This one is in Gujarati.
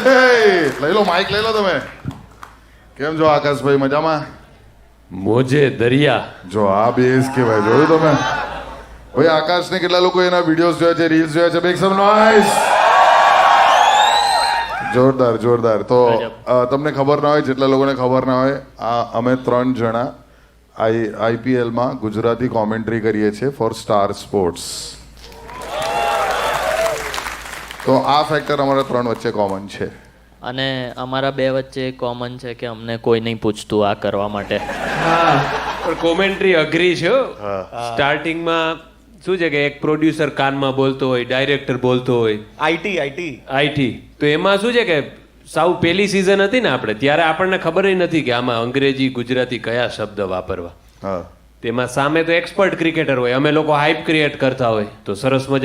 લઈ લો માઇક લઈ લો તમે. કેમ છો આકાશભાઈ, મજામાં? મોજે દરિયા. જો આ બેસ કહેવાય, જોયું તમે? ભાઈ આકાશને કેટલા લોકો એના વિડીયોઝ જોયા છે, રીલ્સ જોયા છે? મેક સમ નોઇઝ. જોરદાર જોરદાર. તો તમને ખબર ના હોય, જેટલા લોકોને ખબર ના હોય, અમે 3 જણા આઈપીએલમાં ગુજરાતી કોમેન્ટ્રી કરીએ છીએ ફોર સ્ટાર સ્પોર્ટ્સ. તો આ ફેક્ટર અમારા 3 વચ્ચે કોમન છે. અને અમારા 2 વચ્ચે કોમન છે કે અમને કોઈ નહીં પૂછતું આ કરવા માટે. હા, પણ કોમેન્ટ્રી અઘરી છે. સ્ટાર્ટિંગમાં શું છે કે એક પ્રોડ્યુસર કાનમાં બોલતો હોય, ડાયરેક્ટર બોલતો હોય, આઈટી. તો એમાં શું છે કે સાવ પહેલી સિઝન હતી ને આપણે, ત્યારે આપણને ખબર નથી કે આમાં અંગ્રેજી ગુજરાતી કયા શબ્દ વાપરવા. હા, તેમાં સામે તો એક્સપર્ટ ક્રિકેટર હોય, અમે લોકો હાઇપ ક્રિએટ કરતા હોય, તો સરસ મજા